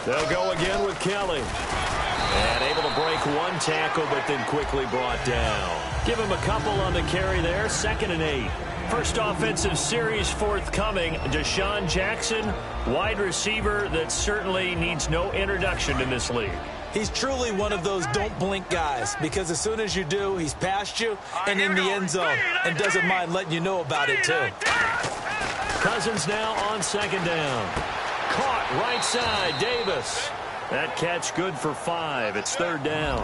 They'll go again with Kelly. And able to break one tackle, but then quickly brought down. Give him a couple on the carry there. 2nd and 8. First offensive series forthcoming. Deshaun Jackson, wide receiver that certainly needs no introduction in this league. He's truly one of those don't blink guys, because as soon as you do, he's past you and in the end zone, and doesn't mind letting you know about it too. Cousins now on 2nd down. Caught right side, Davis. That catch good for 5. It's 3rd down.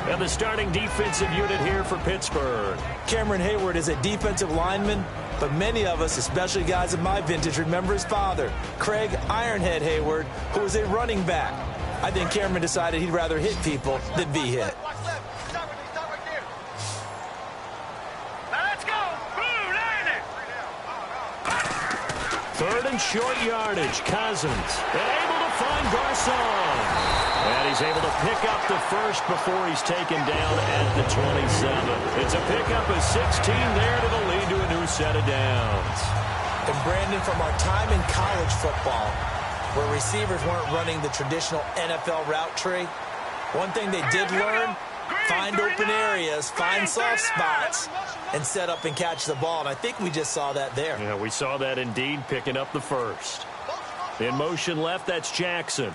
And the starting defensive unit here for Pittsburgh. Cameron Hayward is a defensive lineman, but many of us, especially guys of my vintage, remember his father, Craig Ironhead Hayward, who was a running back. I think Cameron decided he'd rather hit people than be hit. Third and short yardage. Cousins able to find Garcon. And he's able to pick up the first before he's taken down at the 27. It's a pickup of 16 there to the lead to a new set of downs. And Brandon, from our time in college football, where receivers weren't running the traditional NFL route tree, one thing they did learn, find open areas, find soft spots, and set up and catch the ball. And I think we just saw that there. Yeah, we saw that indeed, picking up the first. In motion left, that's Jackson.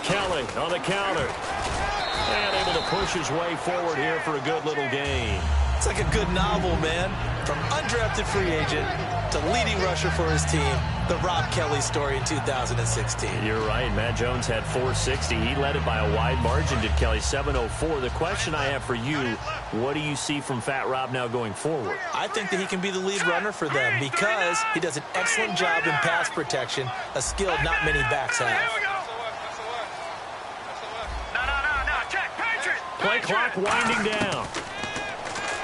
Kelly on the counter. And able to push his way forward here for a good little gain. It's like a good novel, man. From undrafted free agent to leading rusher for his team, the Rob Kelly story in 2016. You're right. Matt Jones had 460. He led it by a wide margin, did Kelly, 704. The question I have for you, what do you see from Fat Rob now going forward? I think that he can be the lead runner for them because he does an excellent job in pass protection, a skill not many backs have. Play clock winding down.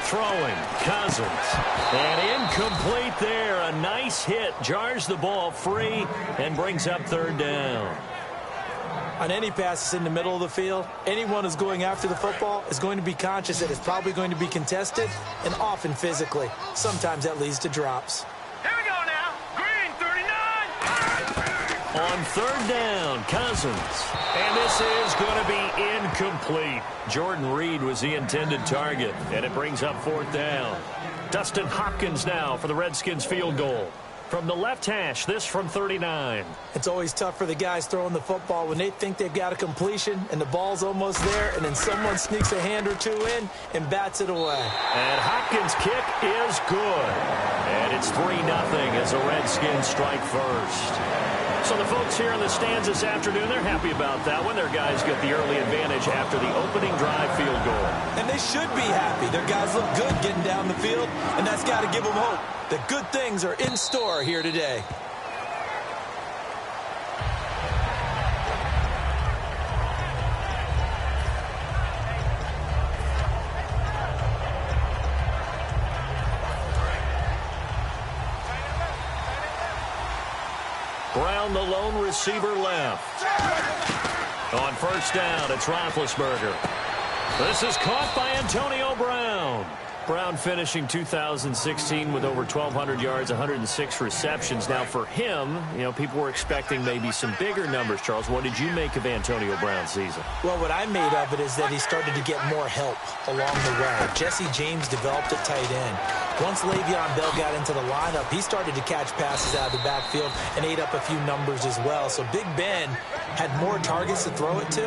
Throwing, Cousins. And incomplete there. A nice hit. Jars the ball free and brings up 3rd down. On any passes in the middle of the field, anyone who's going after the football is going to be conscious that it's probably going to be contested and often physically. Sometimes that leads to drops. Here we go now. Green, 39. On 3rd down, Cousins. And this is going to be incomplete. Jordan Reed was the intended target, and it brings up 4th down. Dustin Hopkins now for the Redskins field goal. From the left hash, this from 39. It's always tough for the guys throwing the football when they think they've got a completion and the ball's almost there, and then someone sneaks a hand or two in and bats it away. And Hopkins' kick is good. And it's 3-0 as the Redskins strike first. So the folks here in the stands this afternoon, they're happy about that one. Their guys get the early advantage after the opening drive field goal. And they should be happy. Their guys look good getting down the field, and that's got to give them hope that good things are in store here today. Brown, the lone receiver, left. On 1st down, it's Roethlisberger. This is caught by Antonio Brown. Brown finishing 2016 with over 1,200 yards, 106 receptions. Now, for him, you know, people were expecting maybe some bigger numbers, Charles. What did you make of Antonio Brown's season? Well, what I made of it is that he started to get more help along the way. Jesse James developed at tight end. Once Le'Veon Bell got into the lineup, he started to catch passes out of the backfield and ate up a few numbers as well. So Big Ben had more targets to throw it to.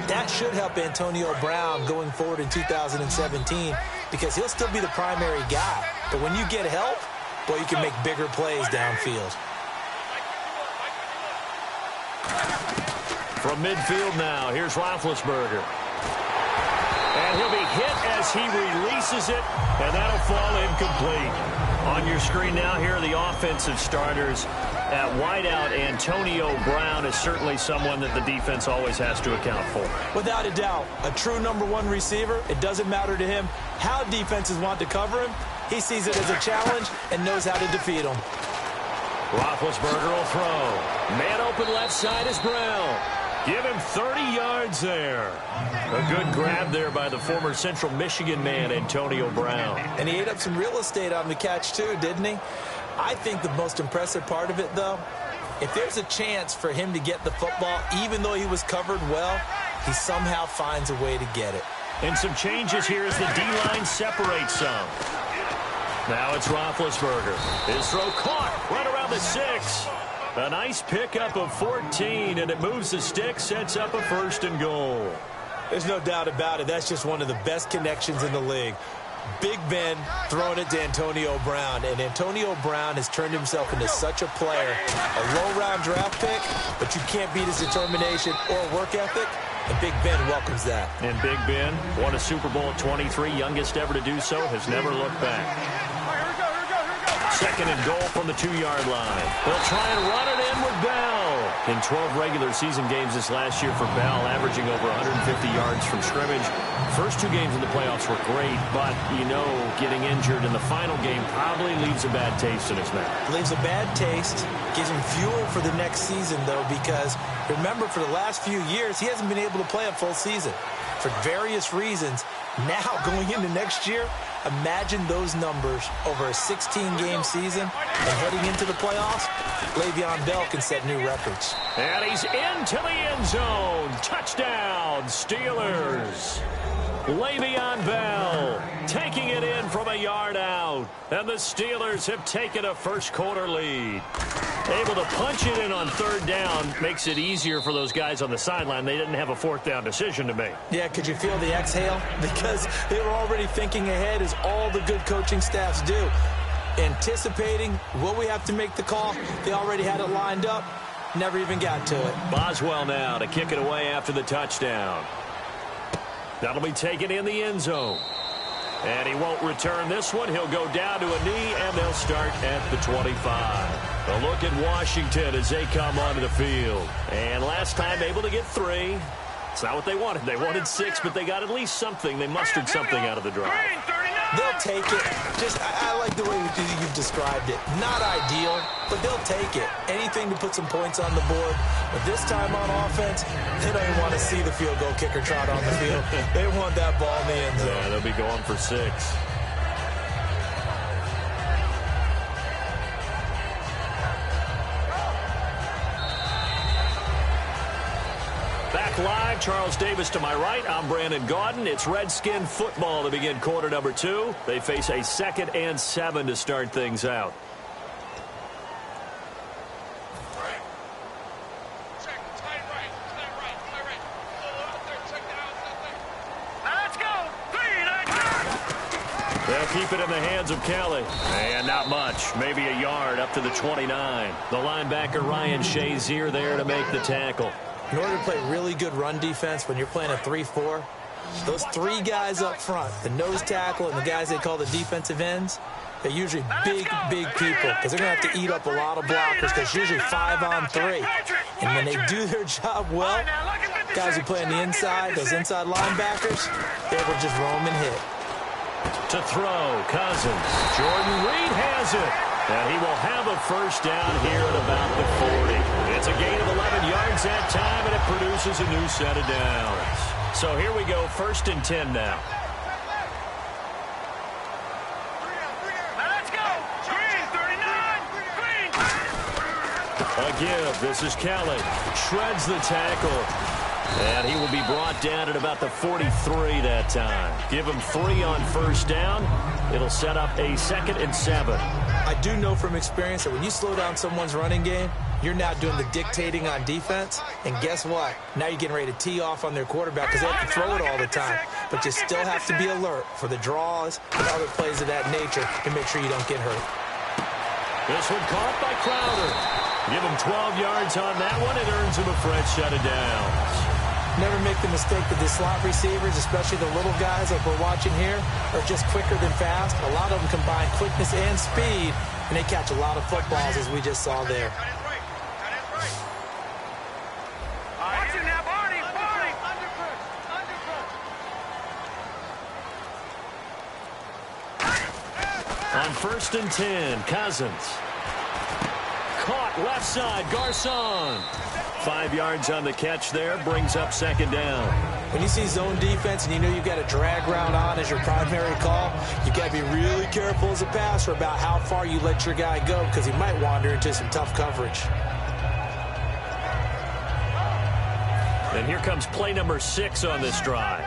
That should help Antonio Brown going forward in 2017 because he'll still be the primary guy. But when you get help, boy, you can make bigger plays downfield. From midfield now, here's Roethlisberger. And he'll be hit as he releases it, and that'll fall incomplete. On your screen now, here are the offensive starters. At wideout, Antonio Brown is certainly someone that the defense always has to account for. Without a doubt, a true #1 receiver. It doesn't matter to him how defenses want to cover him. He sees it as a challenge and knows how to defeat them. Roethlisberger will throw. Man open left side is Brown. Give him 30 yards there. A good grab there by the former Central Michigan man, Antonio Brown. And he ate up some real estate on the catch, too, didn't he? I think the most impressive part of it, though, if there's a chance for him to get the football, even though he was covered well, he somehow finds a way to get it. And some changes here as the D-line separates some. Now it's Roethlisberger. His throw caught right around the 6. A nice pickup of 14, and it moves the stick, sets up a 1st and goal. There's no doubt about it. That's just one of the best connections in the league. Big Ben throwing it to Antonio Brown, and Antonio Brown has turned himself into such a player. A low-round draft pick, but you can't beat his determination or work ethic, and Big Ben welcomes that. And Big Ben won a Super Bowl at 23, youngest ever to do so, has never looked back. 2nd and goal from the 2-yard line. They'll try and run it in with Bell. In 12 regular season games this last year for Bell, averaging over 150 yards from scrimmage. First 2 games in the playoffs were great, but, you know, getting injured in the final game probably leaves a bad taste in his mouth. Leaves a bad taste, gives him fuel for the next season, though, because, remember, for the last few years, he hasn't been able to play a full season for various reasons. Now, going into next year, imagine those numbers over a 16-game season and heading into the playoffs. Le'Veon Bell can set new records. And he's into the end zone. Touchdown, Steelers. Le'Veon Bell taking it in from a yard out. And the Steelers have taken a first-quarter lead. Able to punch it in on 3rd down makes it easier for those guys on the sideline. They didn't have a 4th down decision to make. Yeah, could you feel the exhale? Because they were already thinking ahead, as all the good coaching staffs do. Anticipating, will we have to make the call? They already had it lined up. Never even got to it. Boswell now to kick it away after the touchdown. That'll be taken in the end zone. And he won't return this one. He'll go down to a knee, and they'll start at the 25. A look at Washington as they come onto the field. And last time able to get 3. It's not what they wanted. They wanted 6, but they got at least something. They mustered something out of the drive. They'll take it. I like the way you've described it. Not ideal, but they'll take it. Anything to put some points on the board. But this time on offense, they don't even want to see the field goal kicker trot on the field. They want that ball in the end zone. Yeah, they'll be going for 6. Back live, Charles Davis to my right. I'm Brandon Gaudin. It's Redskin football to begin quarter number 2. They face a 2nd and 7 to start things out. Let's go. 3. They'll keep it in the hands of Kelly. And not much. Maybe a yard up to the 29. The linebacker Ryan Shazier there to make the tackle. In order to play really good run defense when you're playing a 3-4, those 3 guys up front, the nose tackle and the guys they call the defensive ends, they're usually big people because they're going to have to eat up a lot of blockers because it's usually 5 on 3. And when they do their job well, guys who play on the inside, those inside linebackers, they're able to just roam and hit. To throw, Cousins. Jordan Reed has it. And he will have a first down here at about the 40. It's a gain of 11 yards that time, and it produces a new set of downs. So here we go, 1st and 10 now. Let's go. Green, 39. Green. A give. This is Kelly. Shreds the tackle. And he will be brought down at about the 43 that time. Give him 3 on first down. It'll set up a 2nd and 7. I do know from experience that when you slow down someone's running game, you're now doing the dictating on defense. And guess what? Now you're getting ready to tee off on their quarterback because they have to throw it all the time. But you still have to be alert for the draws and other plays of that nature to make sure you don't get hurt. This one caught by Crowder. Give him 12 yards on that one. It earns him a fresh set of downs. Never make the mistake that the slot receivers, especially the little guys like we're watching here, are just quicker than fast. A lot of them combine quickness and speed, and they catch a lot of footballs, as we just saw there. On 1st and 10, Cousins. Caught left side, Garcon. 5 yards on the catch there, brings up 2nd down. When you see zone defense and you know you've got a drag route on as your primary call, you've got to be really careful as a passer about how far you let your guy go because he might wander into some tough coverage. And here comes play number 6 on this drive.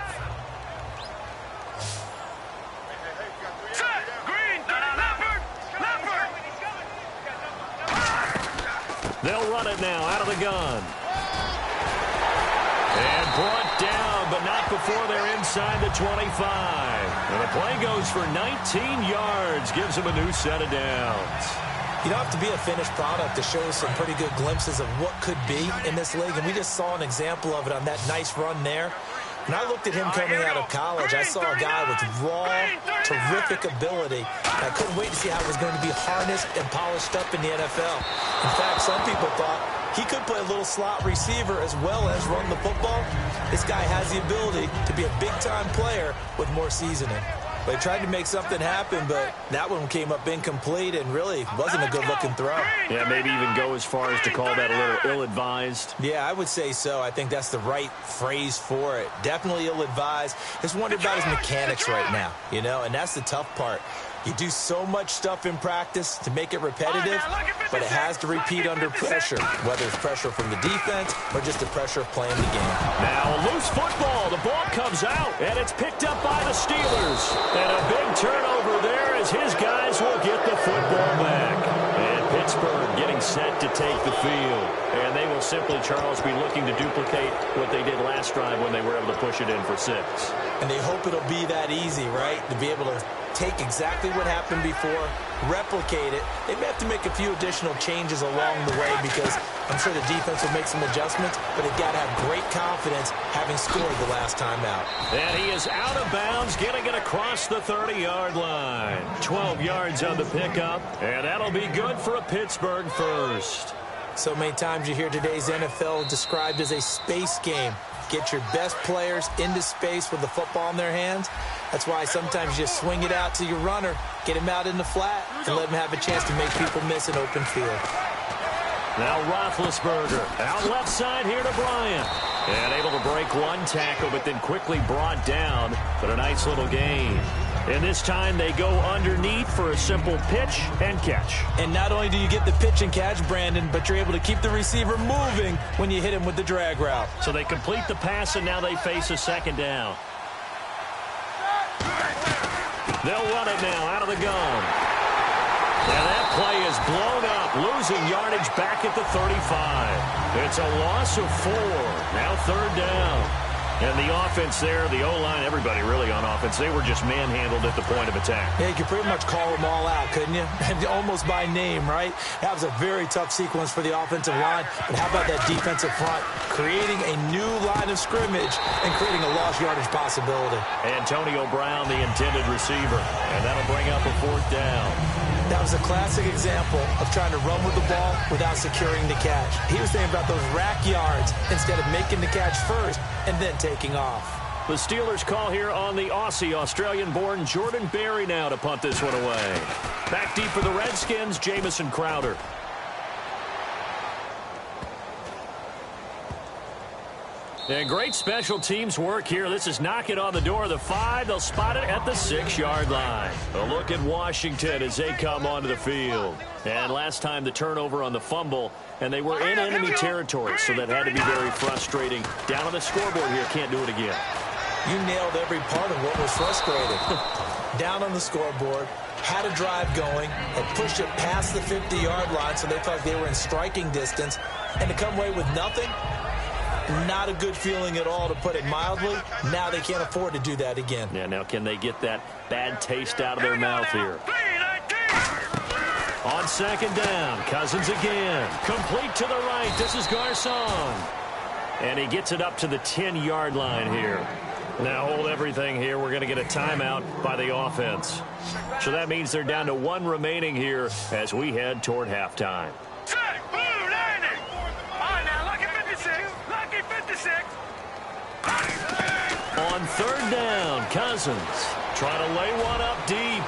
They'll run it now out of the gun. And brought down, but not before they're inside the 25. And the play goes for 19 yards, gives them a new set of downs. You don't have to be a finished product to show some pretty good glimpses of what could be in this league, and we just saw an example of it on that nice run there. When I looked at him coming out of college, I saw a guy with raw, terrific ability. I couldn't wait to see how it was going to be harnessed and polished up in the NFL. In fact, some people thought he could play a little slot receiver as well as run the football. This guy has the ability to be a big-time player with more seasoning. They tried to make something happen, but that one came up incomplete and really wasn't a good-looking throw. Yeah, maybe even go as far as to call that a little ill-advised. Yeah, I would say so. I think that's the right phrase for it. Definitely ill-advised. Just wonder about his mechanics right now, you know, and that's the tough part. You do so much stuff in practice to make it repetitive, but it has to repeat under pressure, whether it's pressure from the defense or just the pressure of playing the game. Now a loose football. The ball comes out, and it's picked up by the Steelers. And a big turnover there as his guys will get the football back. And Pittsburgh getting set to take the field. And they will simply, Charles, be looking to duplicate what they did last drive when they were able to push it in for 6. And they hope it'll be that easy, right, to be able to take exactly what happened before, replicate it. They may have to make a few additional changes along the way because I'm sure the defense will make some adjustments, but they've got to have great confidence having scored the last time out. And he is out of bounds, getting it across the 30-yard line. 12 yards on the pickup, and that'll be good for a Pittsburgh first. So many times you hear today's NFL described as a space game. Get your best players into space with the football in their hands. That's why sometimes you just swing it out to your runner, get him out in the flat, and let him have a chance to make people miss an open field. Now Roethlisberger out left side here to Bryant. And able to break one tackle, but then quickly brought down. But a nice little gain. And this time they go underneath for a simple pitch and catch. And not only do you get the pitch and catch, Brandon, but you're able to keep the receiver moving when you hit him with the drag route. So they complete the pass, and now they face a second down. They'll run it now out of the gun. And that play is blown up, losing yardage back at the 35. It's a loss of 4. Now 3rd down. And the offense there, the O-line, everybody really on offense, they were just manhandled at the point of attack. Yeah, you could pretty much call them all out, couldn't you? Almost by name, right? That was a very tough sequence for the offensive line. But how about that defensive front? Creating a new line of scrimmage and creating a lost yardage possibility. Antonio Brown, the intended receiver. And that'll bring up a 4th down. That was a classic example of trying to run with the ball without securing the catch. He was thinking about those rack yards instead of making the catch first and then taking off. The Steelers call here on the Aussie, Australian-born Jordan Berry now to punt this one away. Back deep for the Redskins, Jamison Crowder. And great special teams work here. This is knock it on the door of the 5. They'll spot it at the 6-yard line. A look at Washington as they come onto the field. And last time the turnover on the fumble, and they were in enemy territory, so that had to be very frustrating. Down on the scoreboard here, can't do it again. You nailed every part of what was frustrating. Down on the scoreboard, had a drive going, and pushed it past the 50-yard line so they thought they were in striking distance, and to come away with nothing, not a good feeling at all, to put it mildly. Now they can't afford to do that again. Yeah, now can they get that bad taste out of their mouth here? On 2nd down, Cousins again. Complete to the right. This is Garcon. And he gets it up to the 10-yard line here. Now hold everything here. We're going to get a timeout by the offense. So that means they're down to 1 remaining here as we head toward halftime. On 3rd down, Cousins trying to lay one up deep.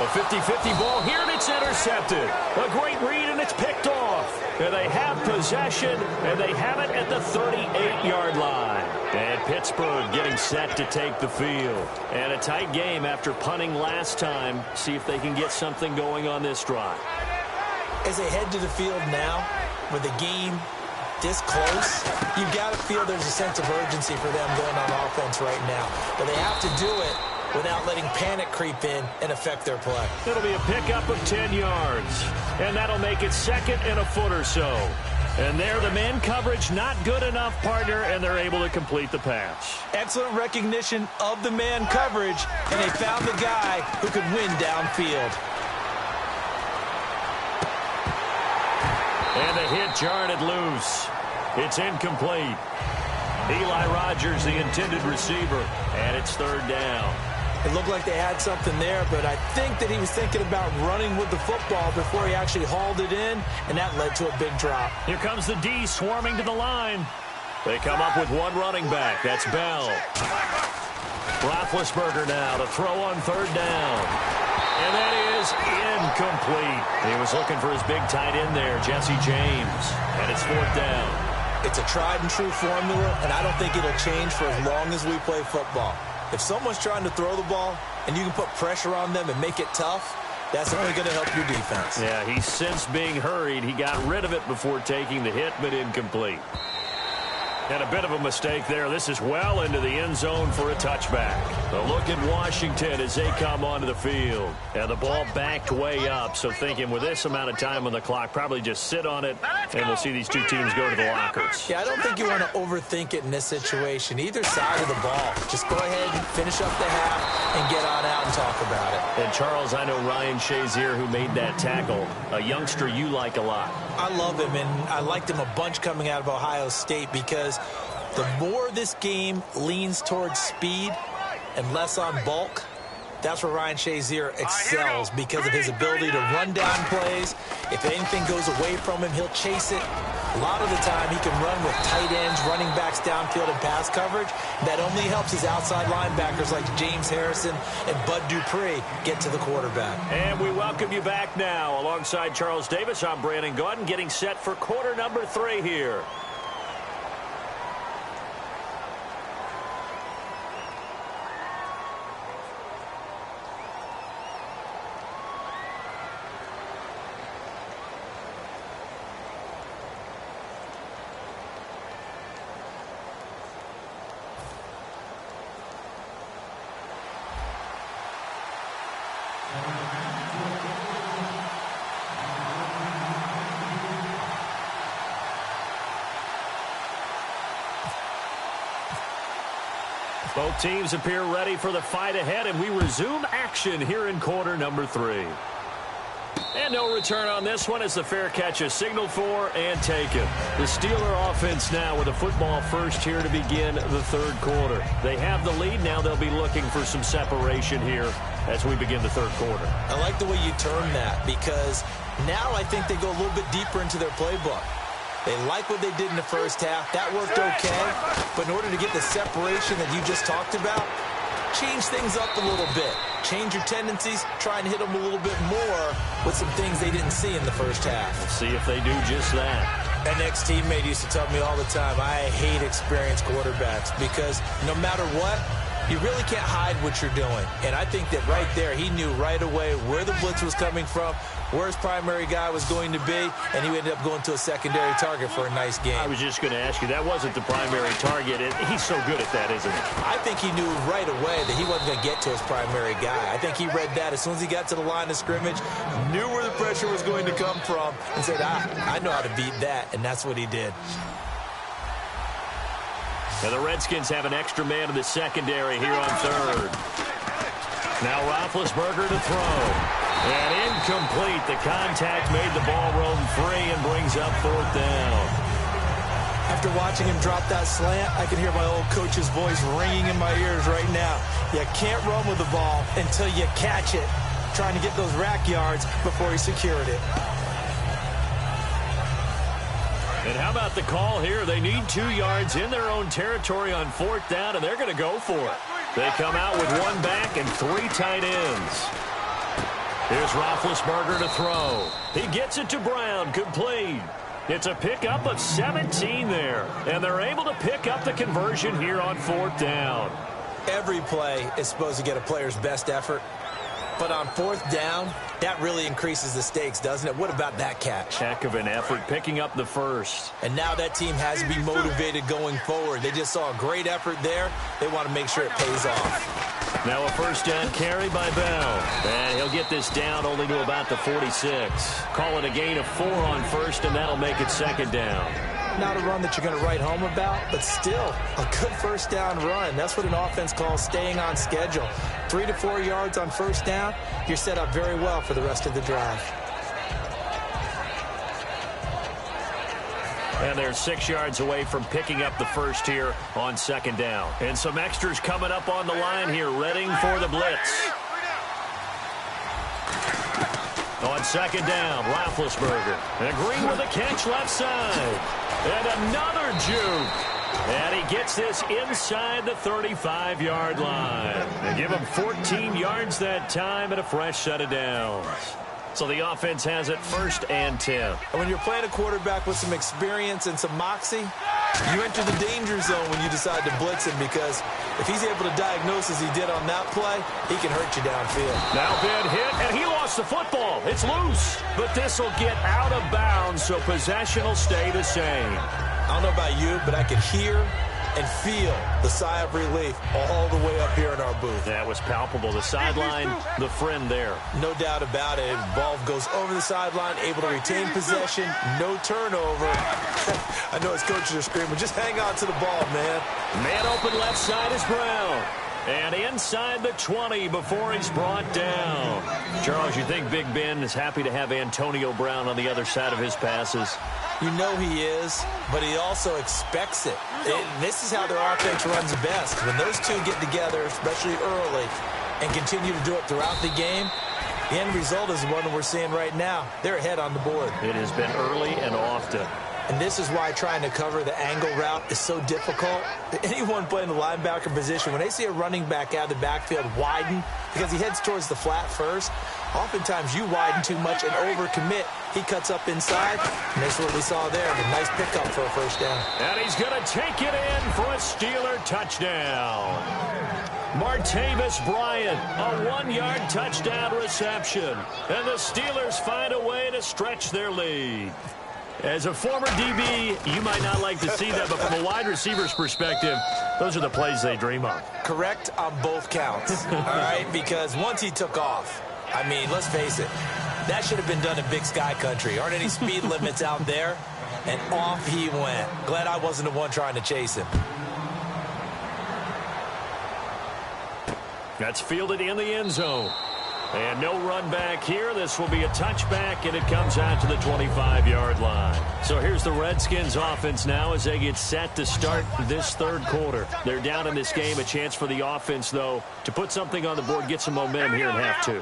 A 50-50 ball here, and it's intercepted. A great read, and it's picked off. And they have possession, and they have it at the 38-yard line. And Pittsburgh getting set to take the field. And a tight game after punting last time. See if they can get something going on this drive. As they head to the field now, with the game this close, you've got to feel there's a sense of urgency for them going on offense right now. But they have to do it without letting panic creep in and affect their play. It'll be a pickup of 10 yards. And that'll make it second and a foot or so. And there, the man coverage not good enough, partner, and they're able to complete the pass. Excellent recognition of the man coverage, and they found the guy who could win downfield. And the hit jarred it loose. It's incomplete. Eli Rogers, the intended receiver, and it's third down. It looked like they had something there, but I think that he was thinking about running with the football before he actually hauled it in, and that led to a big drop. Here comes the D swarming to the line. They come up with one running back. That's Bell. Roethlisberger now to throw on third down. And that is incomplete. He was looking for his big tight end there, Jesse James. And it's fourth down. It's a tried and true formula, and I don't think it'll change for as long as we play football. If someone's trying to throw the ball and you can put pressure on them and make it tough, that's only going to help your defense. Yeah, he's since being hurried. He got rid of it before taking the hit, but incomplete. And a bit of a mistake there. This is well into the end zone for a touchback. A look at Washington as they come onto the field. And the ball backed way up, so thinking with this amount of time on the clock, probably just sit on it, and we'll see these two teams go to the lockers. Yeah, I don't think you want to overthink it in this situation. Either side of the ball. Just go ahead and finish up the half and get on out and talk about it. And, Charles, I know Ryan Shazier, who made that tackle, a youngster you like a lot. I love him, and I liked him a bunch coming out of Ohio State because the more this game leans towards speed and less on bulk, that's where Ryan Shazier excels because of his ability to run down plays. If anything goes away from him, he'll chase it. A lot of the time, he can run with tight ends, running backs downfield, and pass coverage. That only helps his outside linebackers like James Harrison and Bud Dupree get to the quarterback. And we welcome you back now. Alongside Charles Davis, I'm Brandon Gaudin, getting set for quarter number 3 here. Both teams appear ready for the fight ahead, and we resume action here in quarter number 3. And no return on this one as the fair catch is signaled for and taken. The Steeler offense now with a football first here to begin the third quarter. They have the lead. Now they'll be looking for some separation here as we begin the third quarter. I like the way you term that because now I think they go a little bit deeper into their playbook. They like what they did in the first half. That worked okay. But in order to get the separation that you just talked about, change things up a little bit. Change your tendencies. Try and hit them a little bit more with some things they didn't see in the first half. We'll see if they do just that. An ex-teammate used to tell me all the time, I hate experienced quarterbacks because no matter what, you really can't hide what you're doing. And I think that right there, he knew right away where the blitz was coming from, where his primary guy was going to be, and he ended up going to a secondary target for a nice game. I was just going to ask you, that wasn't the primary target. He's so good at that, isn't he? I think he knew right away that he wasn't going to get to his primary guy. I think he read that as soon as he got to the line of scrimmage, knew where the pressure was going to come from, and said, I know how to beat that, and that's what he did. Now the Redskins have an extra man in the secondary here on third. Now Roethlisberger to throw. And incomplete. The contact made the ball roam free and brings up fourth down. After watching him drop that slant, I can hear my old coach's voice ringing in my ears right now. You can't run with the ball until you catch it. Trying to get those rack yards before he secured it. And how about the call here? They need 2 yards in their own territory on fourth down, and they're going to go for it. They come out with 1 back and 3 tight ends. Here's Roethlisberger to throw. He gets it to Brown, complete. It's a pickup of 17 there, and they're able to pick up the conversion here on 4th down. Every play is supposed to get a player's best effort, but on 4th down, that really increases the stakes, doesn't it? What about that catch? Heck of an effort picking up the first. And now that team has to be motivated going forward. They just saw a great effort there. They want to make sure it pays off. Now a 1st down carry by Bell. And he'll get this down only to about the 46. Call it a gain of 4 on 1st, and that'll make it 2nd down. Not a run that you're going to write home about, but still a good 1st down run. That's what an offense calls staying on schedule. 3 to 4 yards on 1st down, you're set up very well for the rest of the drive. And they're 6 yards away from picking up the first here on 2nd down. And some extras coming up on the line here, readying for the blitz. On 2nd down, Roethlisberger. And Green with a catch left side. And another juke. And he gets this inside the 35-yard line. And give him 14 yards that time and a fresh set of downs. So the offense has it 1st and 10. And when you're playing a quarterback with some experience and some moxie, you enter the danger zone when you decide to blitz him, because if he's able to diagnose as he did on that play, he can hurt you downfield. Now bad hit, and he lost the football. It's loose, but this will get out of bounds, so possession will stay the same. I don't know about you, but I could hear and feel the sigh of relief all the way up here in our booth. That was palpable. The sideline, the friend there. No doubt about it. Ball goes over the sideline, able to retain possession, no turnover. I know his coaches are screaming, just hang on to the ball, man. Man open left side is Brown. And inside the 20 before he's brought down. Charles, you think Big Ben is happy to have Antonio Brown on the other side of his passes? You know he is, but he also expects it. This is how their offense runs best. When those two get together, especially early, and continue to do it throughout the game, the end result is the one that we're seeing right now. They're ahead on the board. It has been early and often. And this is why trying to cover the angle route is so difficult. Anyone playing the linebacker position, when they see a running back out of the backfield widen, because he heads towards the flat first, oftentimes you widen too much and overcommit. He cuts up inside, and that's what we saw there. A nice pickup for a 1st down. And he's going to take it in for a Steeler touchdown. Martavis Bryant, a 1-yard touchdown reception. And the Steelers find a way to stretch their lead. As a former DB, you might not like to see that, but from a wide receiver's perspective, those are the plays they dream of. Correct on both counts, all right? Because once he took off, I mean, let's face it, that should have been done in Big Sky Country. Aren't any speed limits out there? And off he went. Glad I wasn't the one trying to chase him. That's fielded in the end zone. And no run back here. This will be a touchback, and it comes out to the 25-yard line. So here's the Redskins offense now as they get set to start this 3rd quarter. They're down in this game. A chance for the offense, though, to put something on the board, get some momentum here in half 2.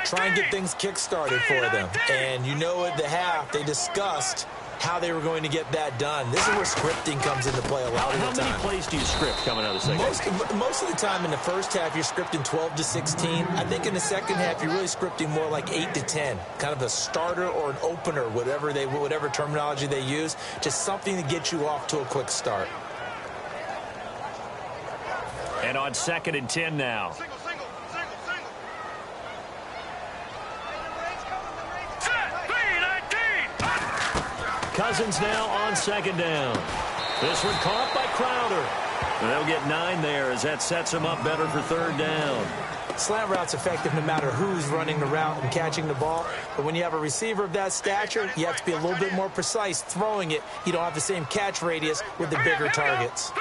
Try and get things kick-started for them. And you know at the half, they discussed how they were going to get that done. This is where scripting comes into play a lot of the time. How many plays do you script coming out of the second half? Most of the time in the first half, you're scripting 12 to 16. I think in the second half, you're really scripting more like 8 to 10. Kind of a starter or an opener, whatever terminology they use. Just something to get you off to a quick start. And on 2nd and 10 now. Cousins now on 2nd down. This one caught by Crowder. And they'll get 9 there as that sets them up better for 3rd down. Slant route's effective no matter who's running the route and catching the ball. But when you have a receiver of that stature, you have to be a little bit more precise throwing it. You don't have the same catch radius with the bigger targets.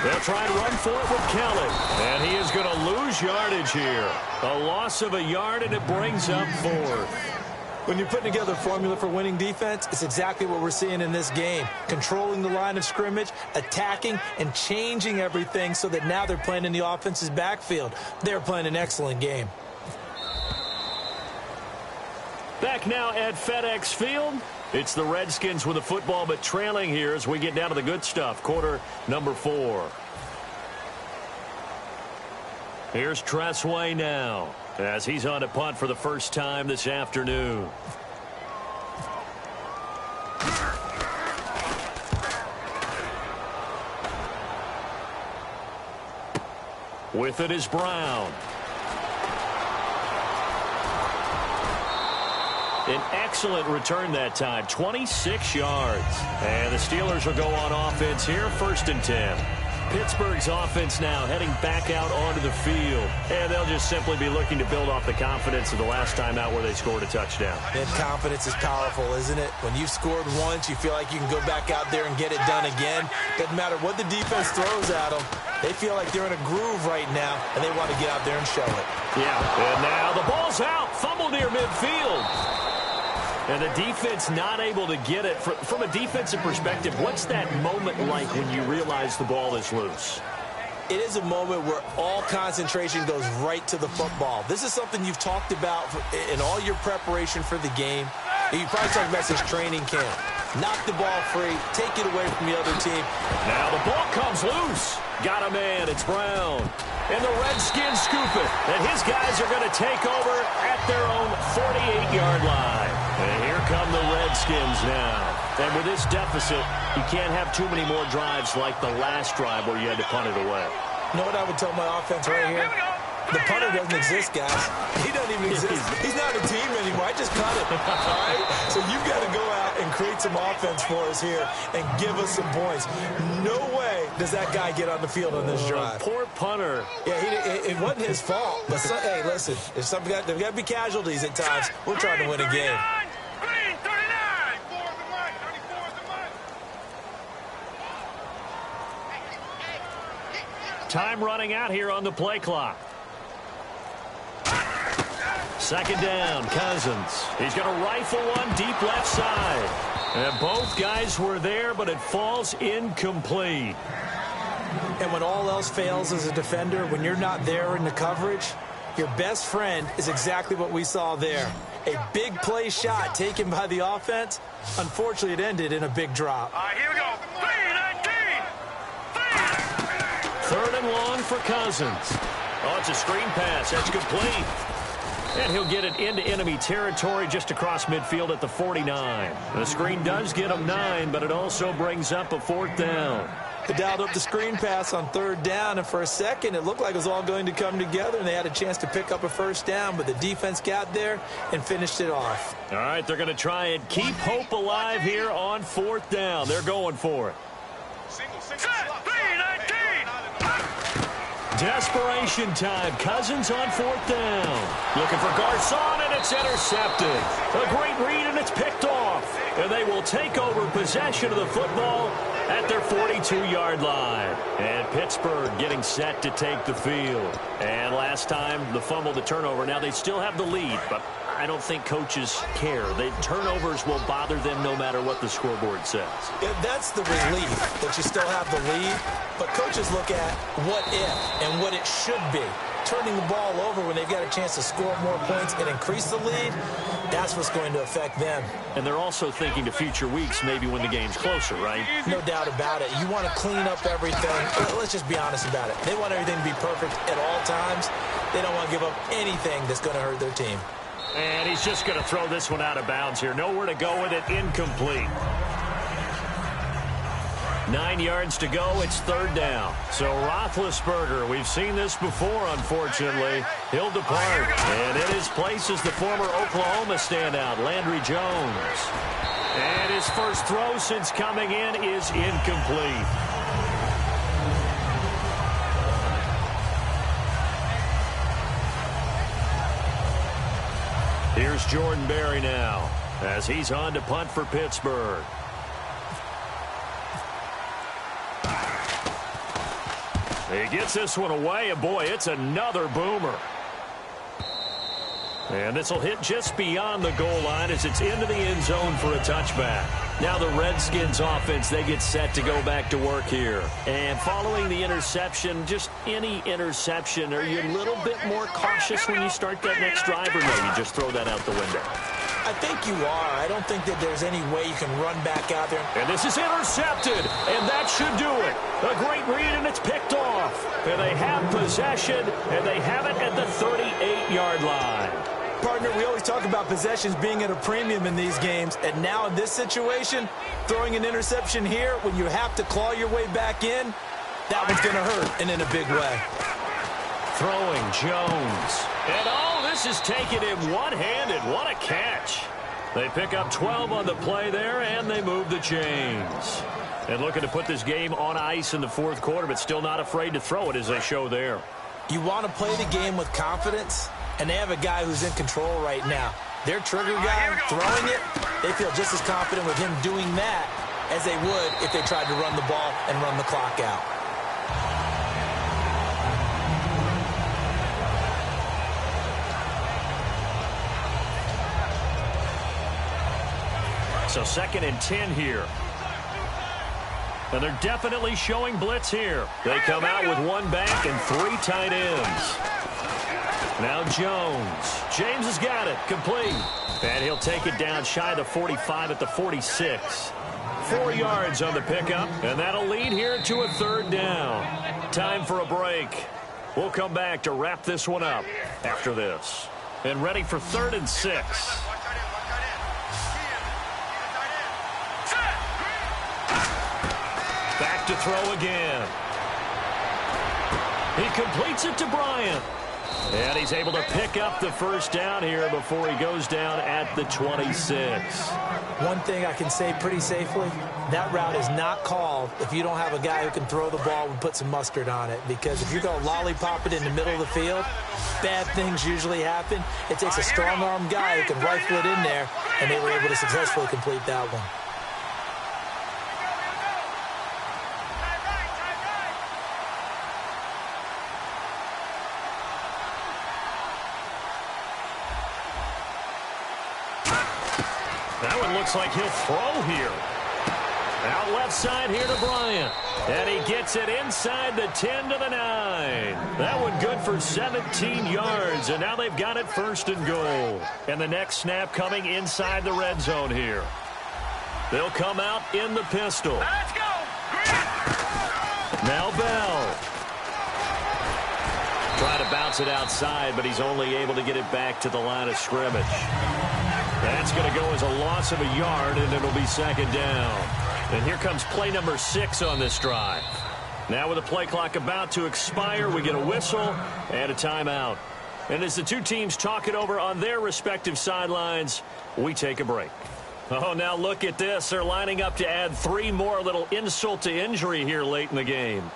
They'll try and run for it with Kelly. And he is going to lose yardage here. A loss of a yard, and it brings up 4th. When you're putting together a formula for winning defense, it's exactly what we're seeing in this game. Controlling the line of scrimmage, attacking, and changing everything so that now they're playing in the offense's backfield. They're playing an excellent game. Back now at FedEx Field. It's the Redskins with the football, but trailing here as we get down to the good stuff. Quarter number 4. Here's Tressway now, as he's on to punt for the first time this afternoon. With it is Brown. An excellent return that time, 26 yards. And the Steelers will go on offense here, 1st and 10. Pittsburgh's offense now heading back out onto the field. And they'll just simply be looking to build off the confidence of the last time out where they scored a touchdown. And confidence is powerful, isn't it? When you've scored once, you feel like you can go back out there and get it done again. Doesn't matter what the defense throws at them. They feel like they're in a groove right now, and they want to get out there and show it. Yeah, and now the ball's out. Fumble near midfield. And the defense not able to get it. From a defensive perspective, what's that moment like when you realize the ball is loose? It is a moment where all concentration goes right to the football. This is something you've talked about in all your preparation for the game. You probably talked about this training camp. Knock the ball free. Take it away from the other team. Now the ball comes loose. Got a man. It's Brown. And the Redskins scoop it. And his guys are going to take over at their own 48-yard line. And here come the Redskins now. And with this deficit, you can't have too many more drives like the last drive where you had to punt it away. You know what I would tell my offense right here? The punter doesn't exist, guys. He doesn't even exist. He's not a team anymore. I just cut it. All right? So you've got to go out and create some offense for us here and give us some points. No way does that guy get on the field on this drive. Poor punter. Yeah, it wasn't his fault. But hey, listen, there's got to be casualties at times. We're trying to win a game. Time running out here on the play clock. 2nd down, Cousins. He's going to rifle one deep left side. And both guys were there, but it falls incomplete. And when all else fails as a defender, when you're not there in the coverage, your best friend is exactly what we saw there. A big play shot taken by the offense. Unfortunately, it ended in a big drop. All right, here we go. 3rd and long for Cousins. Oh, it's a screen pass. That's complete. And he'll get it into enemy territory just across midfield at the 49. The screen does get him 9, but it also brings up a 4th down. They dialed up the screen pass on 3rd down, and for a second, it looked like it was all going to come together, and they had a chance to pick up a 1st down, but the defense got there and finished it off. All right, they're going to try and keep hope alive here on 4th down. They're going for it. Desperation time. Cousins on 4th down. Looking for Garcon, and it's intercepted. A great read, and it's picked off. And they will take over possession of the football at their 42-yard line. And Pittsburgh getting set to take the field. And last time, the fumble, the turnover. Now they still have the lead, but I don't think coaches care. The turnovers will bother them no matter what the scoreboard says. Yeah, that's the relief that you still have the lead. But coaches look at what if and what it should be. Turning the ball over when they've got a chance to score more points and increase the lead, that's what's going to affect them. And they're also thinking to future weeks, maybe when the game's closer, right? No doubt about it. You want to clean up everything. Let's just be honest about it. They want everything to be perfect at all times. They don't want to give up anything that's going to hurt their team. And he's just going to throw this one out of bounds here. Nowhere to go with it. Incomplete. 9 yards to go. It's 3rd down. So Roethlisberger, we've seen this before, unfortunately. He'll depart. And in his place is the former Oklahoma standout, Landry Jones. And his first throw since coming in is incomplete. Here's Jordan Berry now as he's on to punt for Pittsburgh. He gets this one away, and boy, it's another boomer. And this will hit just beyond the goal line as it's into the end zone for a touchback. Now the Redskins offense, they get set to go back to work here. And following the interception, just any interception, are you a little bit more cautious when you start that next drive, or no, you just throw that out the window? I think you are. I don't think that there's any way you can run back out there. And this is intercepted, and that should do it. A great read, and it's picked off. And they have possession, and they have it at the 38-yard line. Partner, we always talk about possessions being at a premium in these games, and now in this situation, throwing an interception here when you have to claw your way back in, that one's going to hurt, and in a big way. Throwing Jones. And this is taking him one-handed. What a catch. They pick up 12 on the play there, and they move the chains. And looking to put this game on ice in the fourth quarter, but still not afraid to throw it as they show there. You want to play the game with confidence, and they have a guy who's in control right now. Their trigger guy throwing it, they feel just as confident with him doing that as they would if they tried to run the ball and run the clock out. So 2nd and 10 here. And they're definitely showing blitz here. They come out with one back and 3 tight ends. Now Jones. James has got it. Complete. And he'll take it down shy of the 45 at the 46. 4 yards on the pickup. And that'll lead here to a 3rd down. Time for a break. We'll come back to wrap this one up after this. And ready for 3rd and 6. Back to throw again. He completes it to Bryant. And he's able to pick up the 1st down here before he goes down at the 26. One thing I can say pretty safely, that route is not called if you don't have a guy who can throw the ball and put some mustard on it. Because if you're going to lollipop it in the middle of the field, bad things usually happen. It takes a strong-arm guy who can rifle it in there, and they were able to successfully complete that one. That one looks like he'll throw here. Out left side here to Bryant. And he gets it inside the 10 to the 9. That one good for 17 yards. And now they've got it 1st and goal. And the next snap coming inside the red zone here. They'll come out in the pistol. Let's go. Now Bell. Trying to bounce it outside, but he's only able to get it back to the line of scrimmage. That's going to go as a loss of a yard, and it'll be 2nd down. And here comes play number 6 on this drive. Now with the play clock about to expire, we get a whistle and a timeout. And as the two teams talk it over on their respective sidelines, we take a break. Oh, now look at this. They're lining up to add 3 more, little insult to injury here late in the game.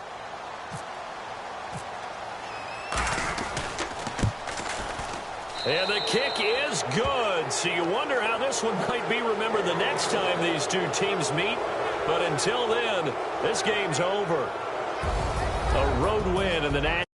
And the kick is good. So you wonder how this one might be remembered the next time these two teams meet. But until then, this game's over. A road win in the national.